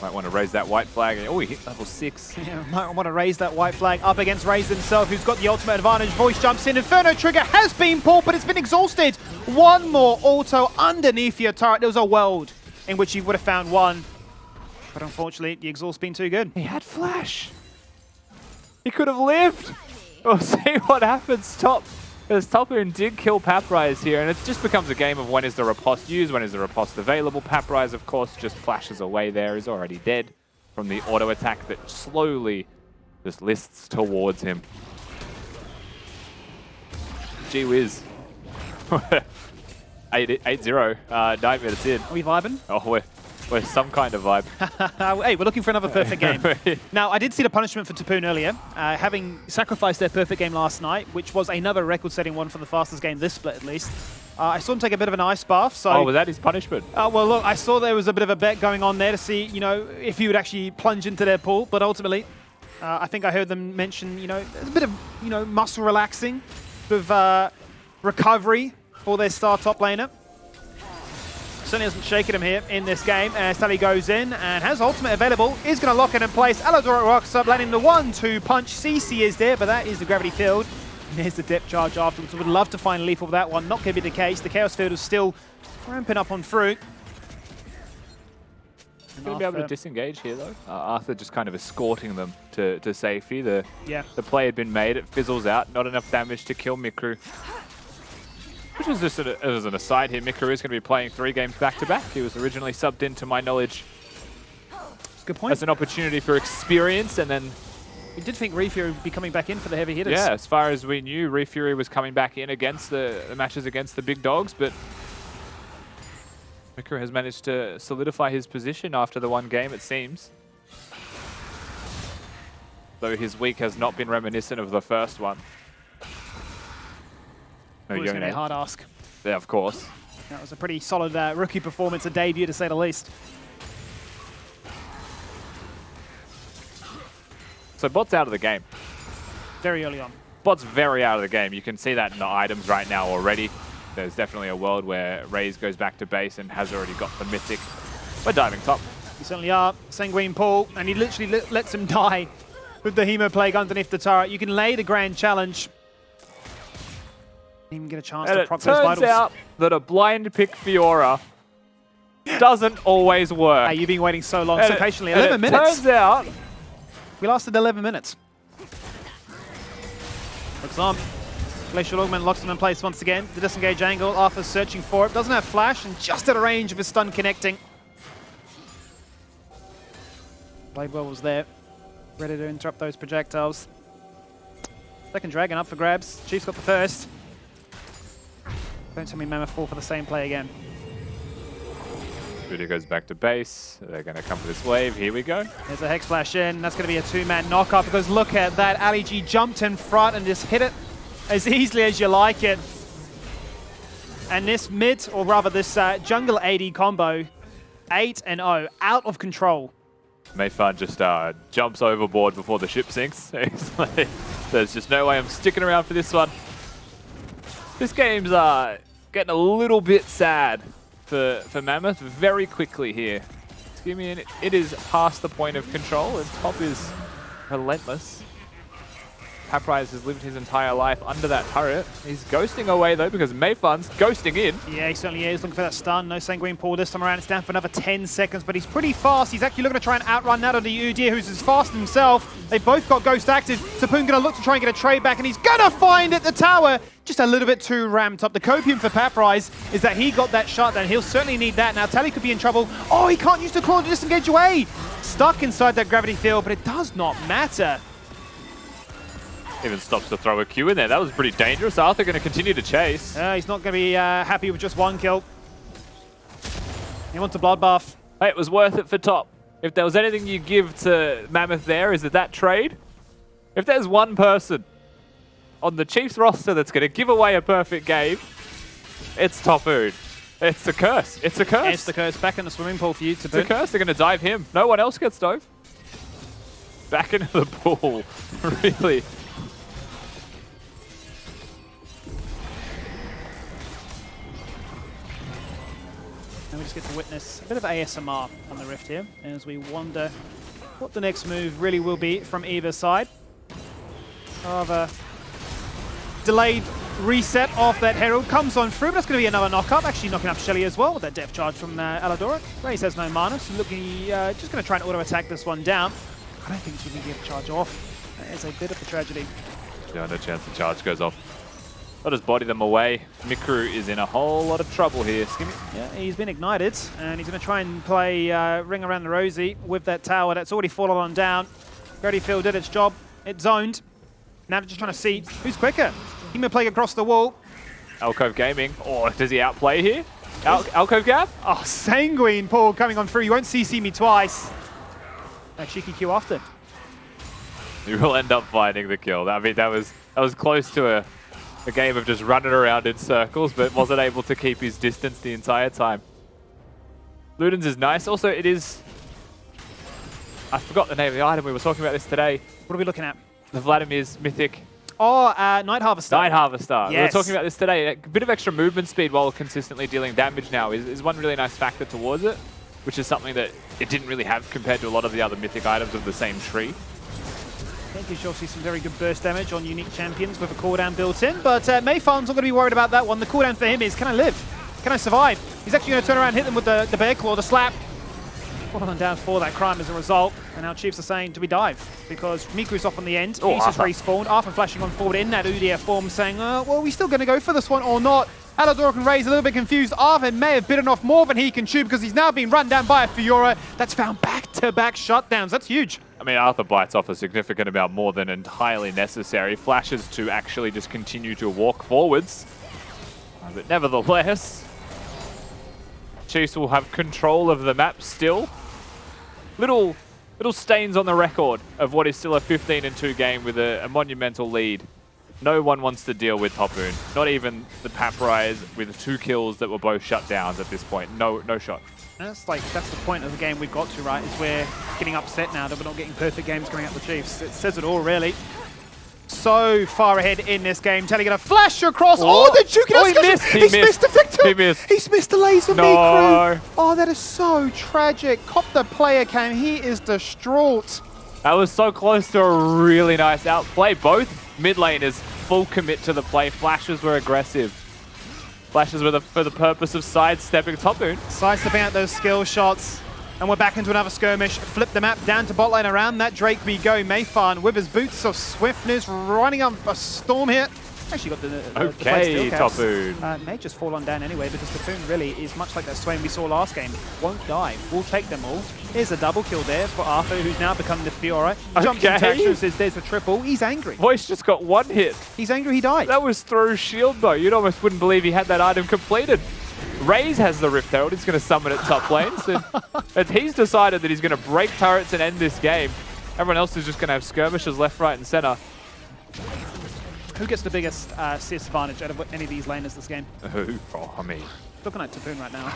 Might want to raise that white flag. Oh, he hit level 6. Yeah, might want to raise that white flag up against Raes himself, who's got the ultimate advantage. Voice jumps in. Inferno trigger has been pulled, but it's been exhausted. One more auto underneath your turret. There was a world in which you would have found one. But unfortunately, the exhaust's been too good. He had flash. He could have lived. We'll see what happens. Because Topoon did kill Papryze here, and it just becomes a game of when is the riposte used, when is the riposte available. Papryze, of course, just flashes away there. He's already dead from the auto attack that slowly just lists towards him. Gee whiz. 8-0, 9 minutes in. Are we vibing? Oh, we're some kind of vibe. Hey, we're looking for another perfect game. Now, I did see the punishment for Topoon earlier, having sacrificed their perfect game last night, which was another record-setting one for the fastest game this split, at least. I saw him take a bit of an ice bath. So, oh, was that his punishment? Well, look, I saw there was a bit of a bet going on there to see, you know, if he would actually plunge into their pool. But ultimately, I think I heard them mention, you know, a bit of, you know, muscle relaxing, bit of recovery for their star top laner. Certainly hasn't shaken him here in this game. Sally goes in and has ultimate available. Is going to lock it in place. Aladoric rocks up, landing the 1-2 punch. CC is there, but that is the gravity field. And there's the depth charge afterwards. Would love to find lethal with that one. Not going to be the case. The chaos field is still ramping up on fruit. Going to be able to disengage here, though. Arthur just kind of escorting them to safety. The play had been made. It fizzles out. Not enough damage to kill Mikru. Which is just as an aside here, Mikru is going to be playing 3 games back-to-back. He was originally subbed in, to my knowledge, good point, as an opportunity for experience, and then... We did think Refury would be coming back in for the heavy hitters. Yeah, as far as we knew, Refury was coming back in against the matches against the big dogs, but Mikru has managed to solidify his position after the one game, it seems. Though his week has not been reminiscent of the first one. No, it's going to be a hard ask. Yeah, of course. That was a pretty solid rookie performance, a debut to say the least. So bot's out of the game. Very early on. Bot's very out of the game. You can see that in the items right now already. There's definitely a world where Raes goes back to base and has already got the mythic. We're diving top. You certainly are. Sanguine Paul, and he literally lets him die with the Hemo Plague underneath the turret. You can lay the grand challenge. Even get a chance to prop those vitals. It turns out that a blind pick Fiora doesn't always work. Hey, you've been waiting so long, so patiently. 11 minutes. Turns out we lasted 11 minutes. Looks on. Glacial Augment locks him in place once again. The disengage angle, Arthur's searching for it. Doesn't have flash and just at a range of his stun connecting. Bladewell was there, ready to interrupt those projectiles. Second dragon up for grabs. Chief's got the first. Don't tell me Mammoth fall for the same play again. Udyr goes back to base. They're going to come for this wave. Here we go. There's a Hex Flash in. That's going to be a 2-man knockup because look at that. Ali G jumped in front and just hit it as easily as you like it. And this mid, or rather this jungle AD combo, 8-0, out of control. Meifan just jumps overboard before the ship sinks. Like, there's just no way I'm sticking around for this one. This game's getting a little bit sad for Mammoth very quickly here. Skimmy, it is past the point of control, and Top is relentless. Papryze has lived his entire life under that turret. He's ghosting away, though, because Meifan's ghosting in. Yeah, he certainly is. Looking for that stun. No Sanguine Paul this time around. It's down for another 10 seconds, but he's pretty fast. He's actually looking to try and outrun that on the Udyr, who's as fast himself. They both got Ghost active. Topoon going to look to try and get a trade back, and he's going to find it. The tower just a little bit too ramped up. The copium for Papryze is that he got that shutdown. He'll certainly need that. Now, Tally could be in trouble. Oh, he can't use the claw to disengage away. Stuck inside that gravity field, but it does not matter. Even stops to throw a Q in there. That was pretty dangerous. Arthur going to continue to chase. He's not going to be happy with just one kill. He wants a bloodbath. Hey, it was worth it for Top. If there was anything you give to Mammoth there, is it that trade? If there's one person on the Chiefs roster that's going to give away a perfect game, it's Topoon. It's a curse. It's a curse. It's the curse. Back in the swimming pool for you, Topoon. It's a curse. They're going to dive him. No one else gets dove. Back into the pool. Really. And we just get to witness a bit of ASMR on the Rift here as we wonder what the next move really will be from either side. Of a delayed reset off that Herald comes on through, but that's going to be another knock-up. Actually knocking up Shelly as well with that depth charge from Aladoric. Raes has no mana, so looking, just going to try and auto-attack this one down. I don't think he's going to get a charge off. That is a bit of a tragedy. Yeah, no chance the charge goes off. I'll just body them away. Mikru is in a whole lot of trouble here. Skimmy. Yeah, he's been ignited, and he's going to try and play Ring Around the Rosie with that tower that's already fallen on down. Gravity Field did its job. It zoned. Now they're just trying to see who's quicker. He may play across the wall. Alcove Gaming. Oh, does he outplay here? Alcove Gap? Oh, Sanguine Paul coming on through. You won't CC me twice. Cheeky Q after. You will end up finding the kill. I mean, that was close to a game of just running around in circles, but wasn't able to keep his distance the entire time. Ludens is nice. Also, it is... I forgot the name of the item. We were talking about this today. What are we looking at? The Vladimir's mythic. Oh, Night Harvester. Night Harvester. Yes. We were talking about this today. A bit of extra movement speed while consistently dealing damage now is one really nice factor towards it, which is something that it didn't really have compared to a lot of the other mythic items of the same tree. I think you shall see some very good burst damage on unique champions with a cooldown built in, but Meifan's not going to be worried about that one. The cooldown for him is, can I live? Can I survive? He's actually going to turn around and hit them with the bear claw, the slap. Falling down for that crime as a result, and now Chiefs are saying, do we dive? Because Mikru's off on the end, he's just respawned, Arthur flashing on forward in that Udyr form, saying, well, are we still going to go for this one or not? Aladoric and Raes a little bit confused. Arthur may have bitten off more than he can chew because he's now being run down by a Fiora that's found back-to-back shutdowns. That's huge. I mean, Arthur bites off a significant amount more than entirely necessary. Flashes to actually just continue to walk forwards. But nevertheless, Chiefs will have control of the map still. Little stains on the record of what is still a 15-2 game with a monumental lead. No one wants to deal with Topoon. Not even the Papryze with 2 kills that were both shut downs at this point. No shot. That's the point of the game we've got to, right? Is we're getting upset now that we're not getting perfect games coming out the Chiefs. It says it all, really. So far ahead in this game. Telly gonna flash across. Oh, the juke! Oh, he missed the Viktor. He missed. He's missed the laser. No. Mikru. Oh, that is so tragic. Cop the player cam. He is distraught. That was so close to a really nice outplay. Both mid laners full commit to the play. Flashes were aggressive. Flashes were for the purpose of sidestepping Topoon. Sidestepping out those skill shots. And we're back into another skirmish. Flip the map down to bot lane around that Drake we go. Meifan with his boots of swiftness running up a storm here. Actually got the okay, Topoon. May just fall on down anyway because Topoon really is much like that Swain we saw last game. Won't die. We'll take them all. Here's a double kill there for Arthur, who's now become the Fiora. Jumps into action and says there's a triple. He's angry. Voice just got 1 hit. He's angry he died. That was through shield though. You'd almost wouldn't believe he had that item completed. Raes has the Rift Herald. He's going to summon it top lane. So he's decided that he's going to break turrets and end this game. Everyone else is just going to have skirmishes left, right, and center. Who gets the biggest CS advantage out of any of these laners this game? Who? Oh, I mean, looking at Topoon right now.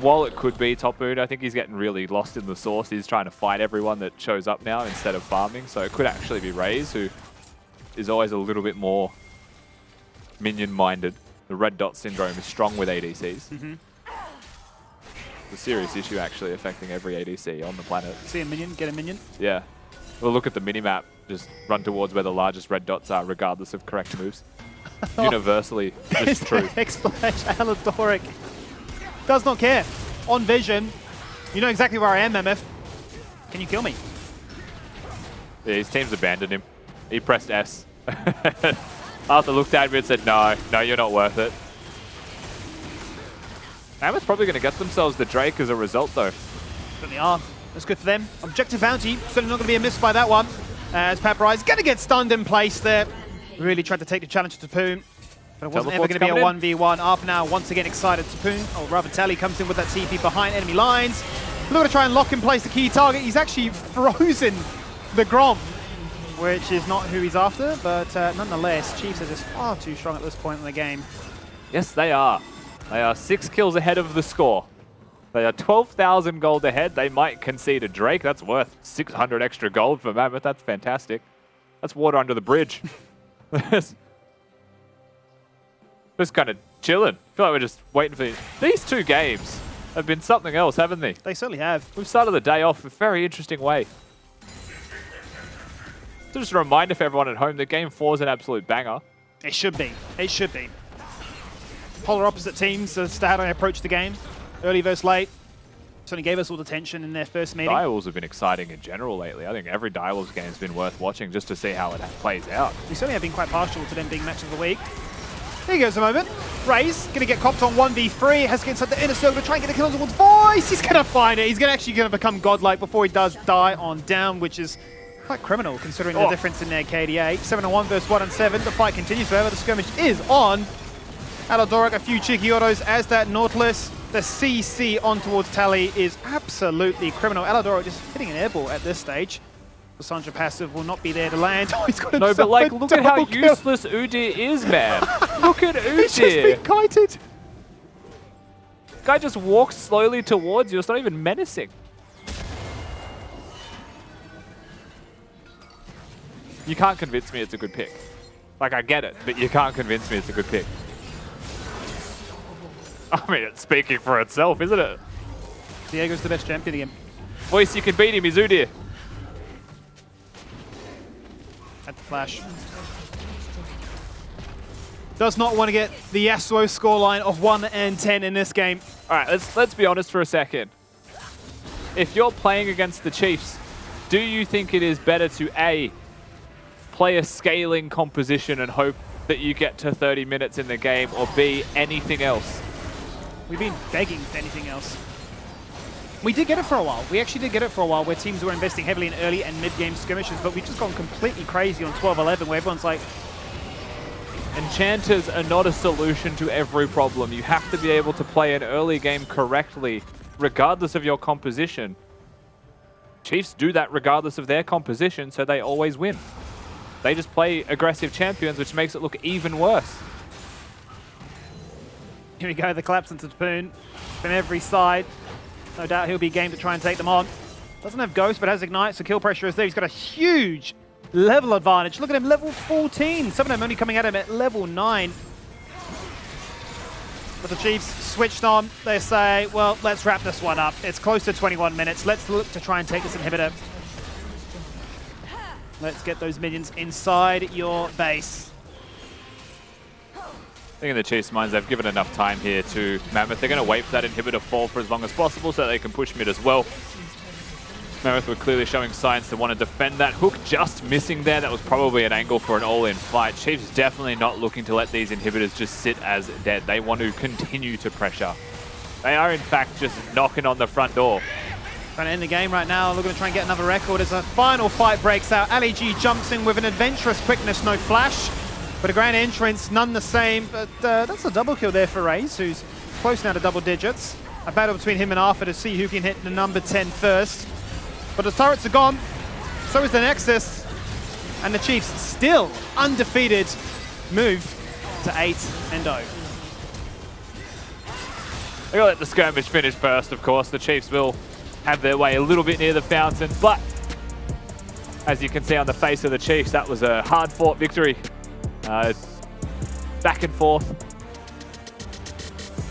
While it could be Topoon, I think he's getting really lost in the sauce. He's trying to fight everyone that shows up now instead of farming. So it could actually be Raes, who is always a little bit more minion-minded. The red dot syndrome is strong with ADCs. It's a serious issue, actually, affecting every ADC on the planet. See a minion, get a minion? Yeah. Well, look at the minimap. Just run towards where the largest red dots are, regardless of correct moves. Universally, just true. X-Flash, Aladoric. Does not care. On vision. You know exactly where I am, Mammoth. Can you kill me? Yeah, his team's abandoned him. He pressed S. Arthur looked at me and said, no, you're not worth it. Mammoth's probably going to get themselves the Drake as a result, though. Certainly are. That's good for them. Objective bounty. Certainly not going to be a miss by that one. As Papryze going to get stunned in place there. Really tried to take the challenge to Topoon. But it wasn't ever going to be a 1v1. Arthur now once again excited. Topoon, or rather Telly, comes in with that TP behind enemy lines. Looking to try and lock in place the key target. He's actually frozen the Grom. which is not who he's after, but nonetheless, Chiefs are just far too strong at this point in the game. Yes, they are. They are 6 kills ahead of the score. They are 12,000 gold ahead. They might concede a Drake. That's worth 600 extra gold for Mammoth. That's fantastic. That's water under the bridge. Just kind of chilling. I feel like we're just waiting for these 2 games. Have been something else, haven't they? They certainly have. We've started the day off in a very interesting way. So just a reminder for everyone at home that Game 4 is an absolute banger. It should be. It should be. Polar opposite teams as to how they approach the game. Early versus late. Certainly gave us all the tension in their first meeting. Direwolves have been exciting in general lately. I think every Direwolves game has been worth watching just to see how it plays out. We certainly have been quite partial to them being match of the week. Here goes a moment. Raes going to get copped on 1v3. Has to get inside the inner circle to try and get a kill towards Voice. He's going to find it. He's actually going to become godlike before he does die on down, which is quite criminal considering the difference in their KDA. 7-1 versus 1-7. The fight continues. However, the skirmish is on. Aladoric, a few cheeky autos as that Nautilus. The CC on towards Tally is absolutely criminal. Aladoric just hitting an airball at this stage. Lissandra passive will not be there to land. Oh, he's got no, but like, look at how useless Udyr is, man. Look at Udyr. He's just been kited. Guy just walks slowly towards you. It's not even menacing. You can't convince me it's a good pick. Like, I get it, but you can't convince me it's a good pick. I mean, it's speaking for itself, isn't it? Viego's the best champion again. Voice, you can beat him. He's Udyr. At the flash. Does not want to get the Yasuo scoreline of 1-10 in this game. All right, let's be honest for a second. If you're playing against the Chiefs, do you think it is better to A, play a scaling composition and hope that you get to 30 minutes in the game, or B, anything else? We've been begging for anything else. We did get it for a while. We actually did get it for a while where teams were investing heavily in early and mid-game skirmishes, but we've just gone completely crazy on 12-11 where everyone's like... Enchanters are not a solution to every problem. You have to be able to play an early game correctly, regardless of your composition. Chiefs do that regardless of their composition, so they always win. They just play aggressive champions, which makes it look even worse. Here we go, the collapse into Topoon from every side. No doubt he'll be game to try and take them on. Doesn't have Ghost, but has Ignite, so kill pressure is there. He's got a huge level advantage. Look at him, level 14. Some of them only coming at him at level 9. But the Chiefs switched on. They say, well, let's wrap this one up. It's close to 21 minutes. Let's look to try and take this inhibitor. Let's get those minions inside your base. I think in the Chiefs' minds, they've given enough time here to Mammoth. They're going to wait for that inhibitor fall for as long as possible so they can push mid as well. Mammoth were clearly showing signs to want to defend that. Hook just missing there. That was probably an angle for an all-in fight. Chiefs definitely not looking to let these inhibitors just sit as dead. They want to continue to pressure. They are, in fact, just knocking on the front door. Trying to end the game right now. Looking to try and get another record as a final fight breaks out. Ali G jumps in with an adventurous quickness, no flash. But a grand entrance, none the same. But that's a double kill there for Raes, who's close now to double digits. A battle between him and Arthur to see who can hit the number 10 first. But the turrets are gone. So is the Nexus. And the Chiefs still undefeated move to 8-0. They're going to let the skirmish finish first, of course. The Chiefs will have their way a little bit near the fountain. But as you can see on the face of the Chiefs, that was a hard-fought victory. Back and forth.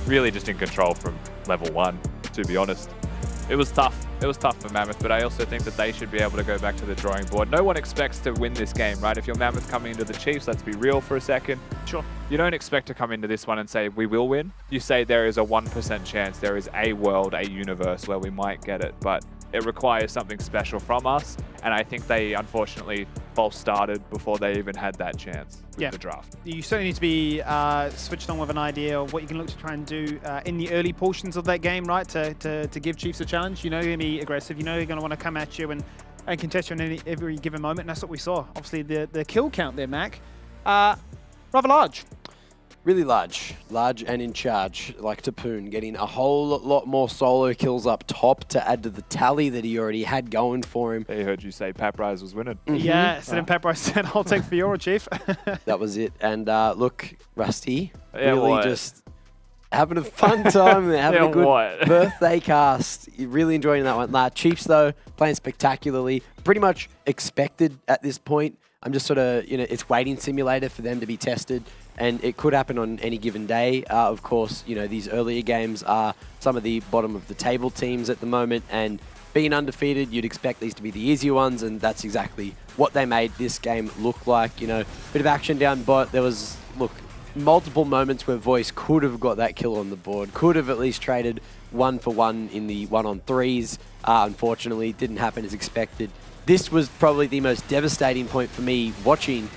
Really just in control from level 1, to be honest. It was tough. It was tough for Mammoth, but I also think that they should be able to go back to the drawing board. No one expects to win this game, right? If you're Mammoth coming into the Chiefs, let's be real for a second. Sure. You don't expect to come into this one and say, we will win. You say there is a 1% chance, there is a world, a universe where we might get it, but it requires something special from us, and I think they unfortunately false started before they even had that chance with the draft. You certainly need to be switched on with an idea of what you can look to try and do in the early portions of that game, right? To give Chiefs a challenge. You know you're going to be aggressive. You know you're going to want to come at you and contest you in every given moment, and that's what we saw. Obviously, the kill count there, Mac, rather large. Really large and in charge, like Topoon, getting a whole lot more solo kills up top to add to the tally that he already had going for him. They heard you say Papryze was winning. Yeah, and Papryze said, I'll take Fiora, Chief. That was it. And look, Rusty, Yeah, really what? just having a fun time there, having Yeah, a good what? birthday cast. You're really enjoying that one. Chiefs, though, playing spectacularly. Pretty much expected at this point. I'm just sort of, it's waiting simulator for them to be tested. And it could happen on any given day. Of course, these earlier games are some of the bottom of the table teams at the moment. And being undefeated, you'd expect these to be the easier ones. And that's exactly what they made this game look like. Bit of action down bot. There was, multiple moments where Voice could have got that kill on the board. Could have at least traded 1-for-1 in the 1-on-3s. Unfortunately, didn't happen as expected. This was probably the most devastating point for me watching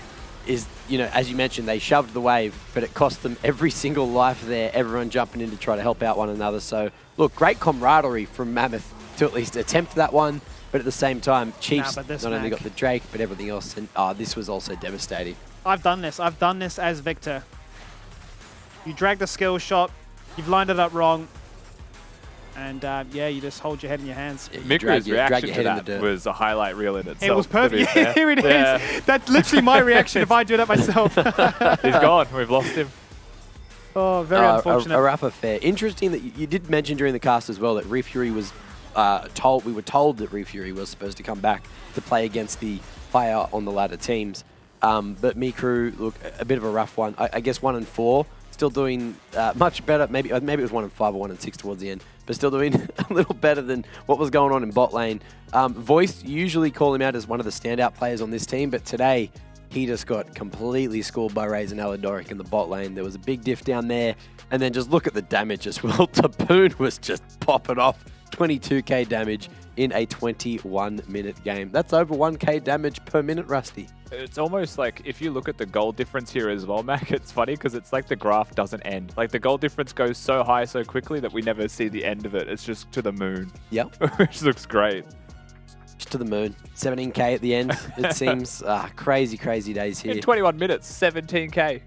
is, as you mentioned, they shoved the wave, but it cost them every single life there, everyone jumping in to try to help out one another. So, look, great camaraderie from Mammoth to at least attempt that one, but at the same time, Chiefs not only got the Drake, but everything else, and this was also devastating. I've done this as Viktor. You drag the skill shot, you've lined it up wrong, and yeah, you just hold your head in your hands. Yeah, Mikru's reaction to that was a highlight reel in itself. It was perfect. Yeah, here it is. That's literally my reaction if I do that myself. He's gone. We've lost him. Oh, very unfortunate. A rough affair. Interesting that you did mention during the cast as well that Fury was we were told that Fury was supposed to come back to play against the Fire on the ladder teams. But Mikru, look, a bit of a rough one. I guess 1-4. Still doing much better. Maybe it was 1-5 or 1-6 towards the end, but still doing a little better than what was going on in bot lane. Voice usually call him out as one of the standout players on this team, but today he just got completely schooled by Raes and Aladoric in the bot lane. There was a big diff down there, and then just look at the damage as well. Topoon was just popping off 22k damage in a 21-minute game. That's over 1k damage per minute, Rusty. It's almost like if you look at the goal difference here as well, Mac, it's funny because it's like the graph doesn't end. Like the goal difference goes so high so quickly that we never see the end of it. It's just to the moon. Yep. Which looks great. Just to the moon. 17k at the end, it seems. Crazy, crazy days here. In 21 minutes, 17k.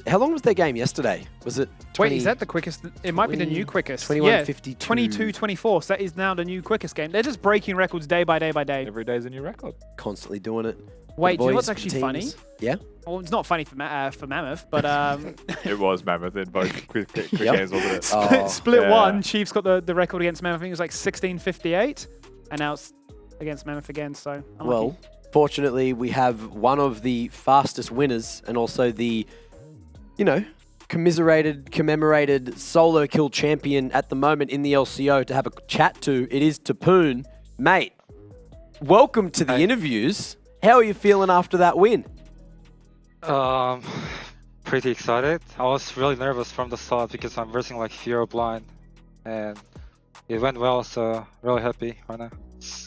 How long was their game yesterday? Was it 20? Wait, is that the quickest? It might be the new quickest. 21:52. 22:24. So that is now the new quickest game. They're just breaking records day by day by day. Every day's a new record. Constantly doing it. Wait, do you know what's actually funny? Yeah? Well, it's not funny for Mammoth, but... It was Mammoth in both quick games, wasn't it? Split one, Chiefs got the record against Mammoth. I think it was like 16:58, and now it's against Mammoth again, so unlucky. Well, fortunately, we have one of the fastest winners and also the, commemorated solo kill champion at the moment in the LCO to have a chat to. It is Topoon. Mate, welcome to the interviews. How are you feeling after that win? Pretty excited. I was really nervous from the start because I'm versing like Fiora blind, and it went well, so really happy right now.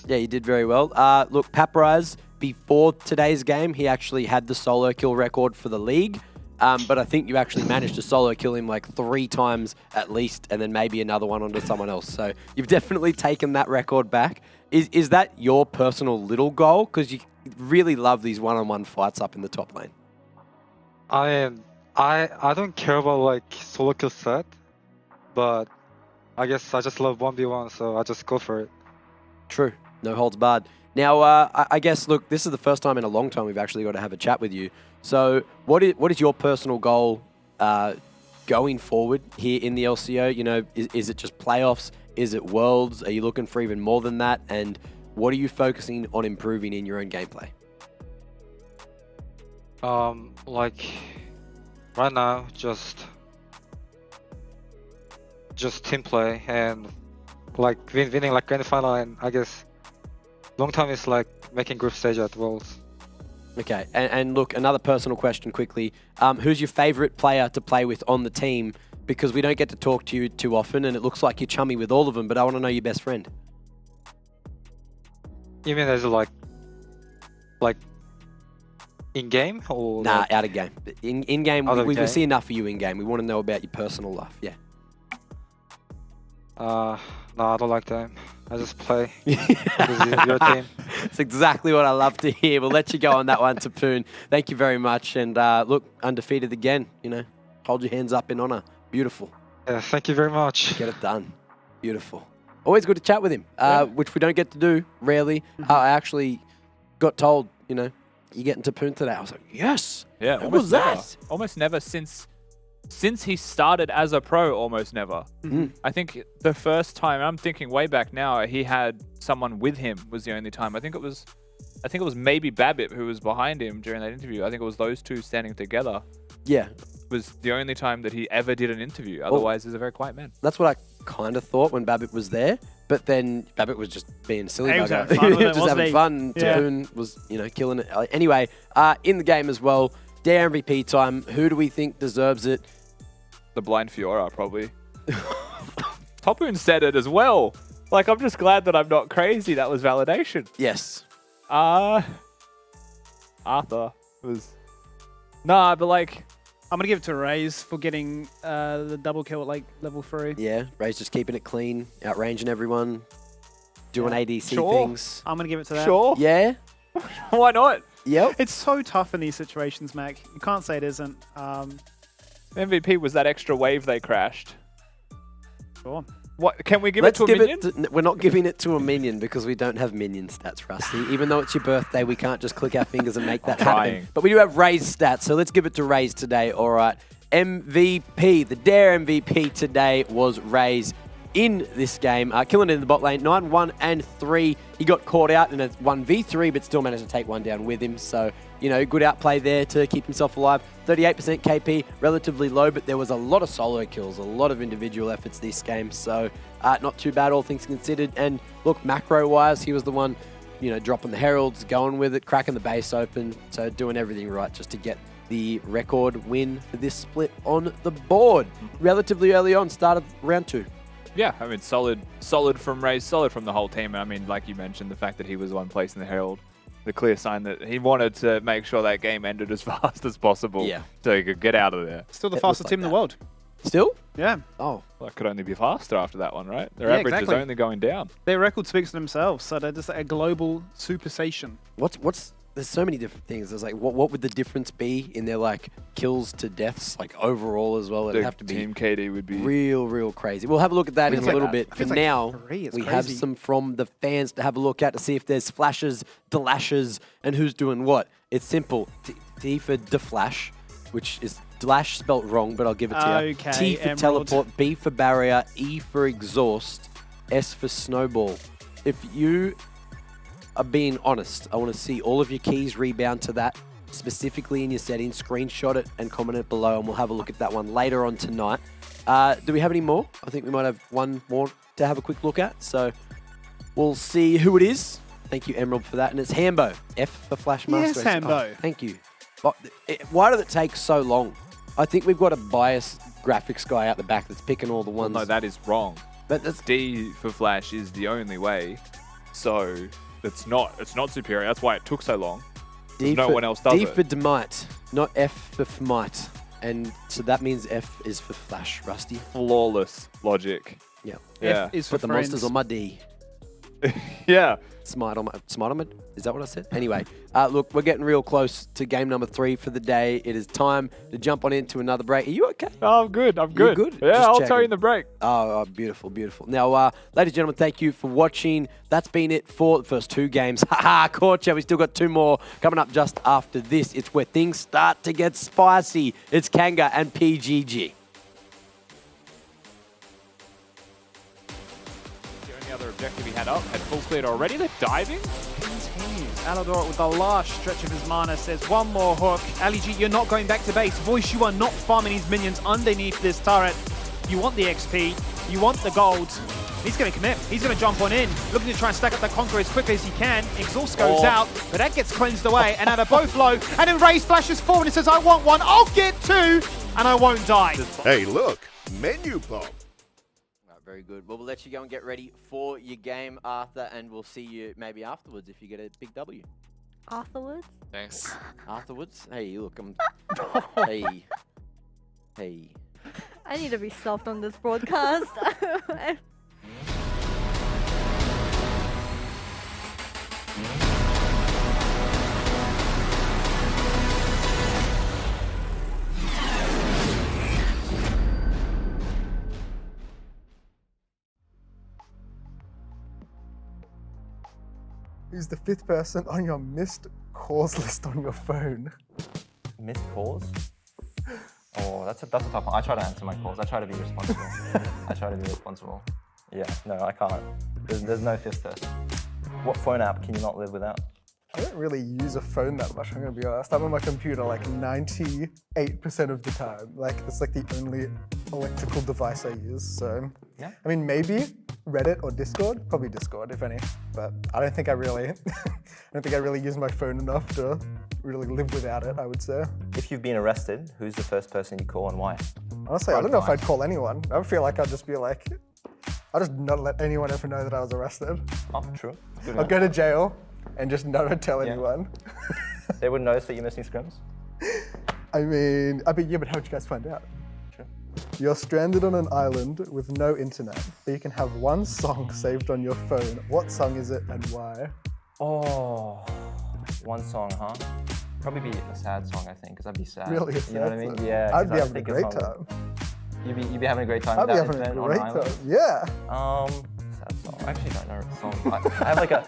Yeah, you did very well. Look, Papryze, before today's game, he actually had the solo kill record for the league, but I think you actually managed to solo kill him like 3 times at least, and then maybe another one onto someone else. So you've definitely taken that record back. Is that your personal little goal? Because you really love these one-on-one fights up in the top lane. I don't care about like solo kill set, but I guess I just love 1v1, so I just go for it. True. No holds barred. Now, I guess, look, this is the first time in a long time we've actually got to have a chat with you. So what is your personal goal going forward here in the LCO? Is it just playoffs? Is it worlds? Are you looking for even more than that? And what are you focusing on improving in your own gameplay? Like right now, just team play and like winning like grand final, and I guess long time is like making group stage at Worlds. Okay, and look, another personal question quickly. Who's your favorite player to play with on the team? Because we don't get to talk to you too often, and it looks like you're chummy with all of them, but I want to know your best friend. You mean as like in-game or? Nah, like... out of game. In-game, we see enough of you in-game. We want to know about your personal life, yeah. No, I don't like them. I just play with your team. That's exactly what I love to hear. We'll let you go on that one, Topoon. Thank you very much. And look, undefeated again, hold your hands up in honor. Beautiful. Yeah, thank you very much. Get it done. Beautiful. Always good to chat with him, which we don't get to do rarely. I actually got told, you're getting Topoon today. I was like, yes. Yeah, what was that? Almost never since he started as a pro, almost never. I think the first time, I'm thinking way back now, he had someone with him was the only time. I think it was maybe Babbitt who was behind him during that interview. I think it was those two standing together. Yeah. Was the only time that he ever did an interview. Otherwise, he's a very quiet man. That's what I kind of thought when Babbitt was there. But then Babbitt was just being silly. He was bugger. having fun with it, just wasn't having he? fun. Yeah. Topoon was, killing it. Anyway, in the game as well, Dare MVP time. Who do we think deserves it? The blind Fiora, probably. Topoon said it as well. Like, I'm just glad that I'm not crazy. That was validation. Yes. Arthur was... Nah, but like... I'm going to give it to Raes for getting the double kill at like level 3. Yeah, Raes just keeping it clean, outranging everyone, doing ADC Sure. things. I'm going to give it to that. Sure. Yeah. Why not? Yep. It's so tough in these situations, Mac. You can't say it isn't. MVP was that extra wave they crashed. Sure. What? Can we give it to a minion? We're not giving it to a minion because we don't have minion stats, Rusty. Even though it's your birthday, we can't just click our fingers and make that happen. Trying. But we do have Raes stats, so let's give it to Raes today. All right. MVP, the Dare MVP today was Raes in this game. Killing it in the bot lane, 9-1 and 3. He got caught out in a 1v3, but still managed to take one down with him. So, good outplay there to keep himself alive. 38% KP, relatively low, but there was a lot of solo kills, a lot of individual efforts this game. So, not too bad, all things considered. And look, macro-wise, he was the one, dropping the heralds, going with it, cracking the base open. So, doing everything right just to get the record win for this split on the board. Relatively early on, start of round 2. Yeah, I mean, solid from Raes, solid from the whole team. I mean, like you mentioned, the fact that he was the one place in the Herald, the clear sign that he wanted to make sure that game ended as fast as possible. Yeah. So he could get out of there. Still the It fastest looks team like in the world. Still? Yeah. Oh. Well, it could only be faster after that one, right? Their Yeah, average exactly. is only going down. Their record speaks for themselves. So they're just like a global superstation. There's so many different things. There's like, what would the difference be in their like kills to deaths, like overall as well? It'd The have to be Team KD would be... real crazy. We'll have a look at that in a little bit. For It's like now, 3. It's we have crazy. some from the fans to have a look at to see if there's flashes, delashes, and who's doing what. It's simple. T for deflash, which is Dlash spelt wrong, but I'll give it to you. Okay, T for Emerald. teleport, B for barrier, E for exhaust, S for snowball. If you are being honest, I want to see all of your keys rebound to that, specifically in your settings. Screenshot it and comment it below, and we'll have a look at that one later on tonight. Do we have any more? I think we might have one more to have a quick look at. So we'll see who it is. Thank you, Emerald, for that. And it's Hambo. F for Flash Master. Yes, Hambo. Oh, thank you. But why did it take so long? I think we've got a biased graphics guy out the back that's picking all the ones. No, that is wrong. But that's D for Flash is the only way. So it's not superior. That's why it took so long. D No for, one else does D it. for Demite, not F for Fmite. And so that means F is for Flash, Rusty. Flawless logic. Yeah. Yeah. F is for Put the friends. monsters on my D. Yeah. Smite on my, is that what I said? Anyway, look, we're getting real close to game number 3 for the day. It is time to jump on into another break. Are you okay? Oh, I'm good. I'm good. good? Yeah, Just I'll tell checking. you in the break. Oh, beautiful, beautiful. Now, ladies and gentlemen, thank you for watching. That's been it for the first 2 games. Haha, caught ya. We still got 2 more coming up just after this. It's where things start to get spicy. It's Kanga and PGG. The only other objective he had up had full cleared already. They're diving. Continues. Aladoric with the last stretch of his mana says one more hook. Ali G, you're not going back to base. Voice, you are not farming these minions underneath this turret. You want the XP. You want the gold. He's going to commit. He's going to jump on in. Looking to try and stack up that Conqueror as quickly as he can. Exhaust goes out, but that gets cleansed away. And now they're both low. And then Raes flashes forward and says, I want one. I'll get 2. And I won't die. Hey, look, menu pump. Very good. Well, we'll let you go and get ready for your game, Arthur, and we'll see you maybe afterwards if you get a big W. Afterwards? Thanks. Afterwards? Hey, look, I'm... hey. Hey. I need to be soft on this broadcast. who's the 5th person on your missed calls list on your phone? Missed calls? Oh, that's a tough one. I try to answer my calls. I try to be responsible. Yeah, no, I can't. There's no 5th person. What phone app can you not live without? I don't really use a phone that much, I'm gonna be honest. I'm on my computer like 98% of the time. Like, it's like the only electrical device I use, so. Yeah. I mean, maybe Reddit or Discord, probably Discord, if any. But I don't think I really, use my phone enough to really live without it, I would say. If you've been arrested, who's the first person you call and why? Honestly, I don't know if I'd call anyone. I feel like I'd just be like, I'll just not let anyone ever know that I was arrested. Oh, true. I'll go to jail and just never tell anyone. They wouldn't notice that you're missing scrims? I mean, yeah, but how'd you guys find out? True. You're stranded on an island with no internet, but you can have one song saved on your phone. What song is it and why? Oh, one song, huh? Probably be a sad song, I think, because I'd be sad. Really? You know what I mean? Yeah. I'd be having a great time. You'd be having a great time. I'd be having a great time. Yeah. Sad song. I actually don't know the song. I have like a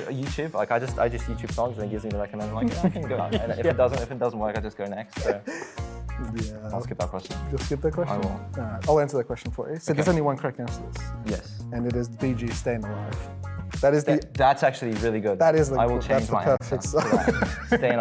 YouTube. Like I just YouTube songs and it gives me the recommend. Like I can go. And if it doesn't work, I just go next. So yeah. I'll skip that question. You'll skip that question? I will. All right. I'll answer that question for you. So there's only one correct answer to this. Yes. And it is BG Staying Alive. That is That's actually really good. That is the I will change my perfect answer. song. Staying Alive.